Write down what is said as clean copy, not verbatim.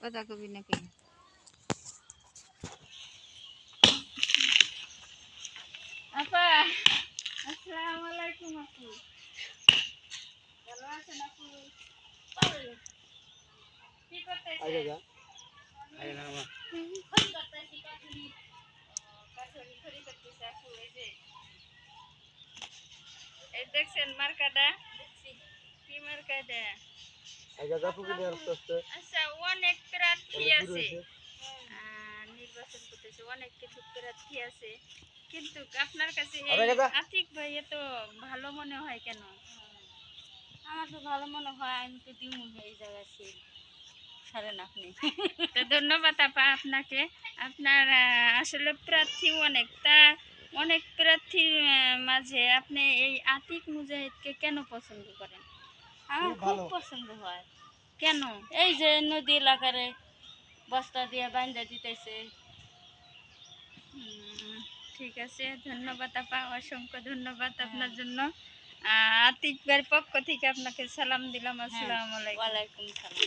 কথা কবি নাকি? আপা আসসালামু আলাইকুম। আপু ভালো আছেন? আপু কি করতেছেন? কাঠুরি খড়ি করতেছে আপু। এই দেখছেন মার্কাটা? কি মার্কা এটা? আচ্ছা, অনেক প্রার্থী আছে, নির্বাচন করতেছে, অনেক কিছু প্রার্থী আছে, কিন্তু আপনার কাছে আতিক ভাই এত ভালো মনে হয় কেন? আমার তো ভালো মনে হয়, আমি তো দিমু এই জায়গায় ছাড়েন আপনি। তো ধন্যবাদ আপা আপনাকে। আপনার আসলে প্রার্থী অনেক, তা অনেক প্রার্থীর মাঝে আপনি এই আতিক মুজাহিদকে কেন পছন্দ করেন? আমার খুব পছন্দ হয়। কেন? এই যে নদী এলাকারে বস্তা দিয়ে বান্ধা দিতেছে। ঠিক আছে, ধন্যবাদ আপা, অসংখ্য ধন্যবাদ আপনার জন্য। আতিক ভাইয়ের পক্ষ থেকে আপনাকে সালাম দিলাম। আসসালামু আলাইকুম। ওয়ালাইকুম সালাম।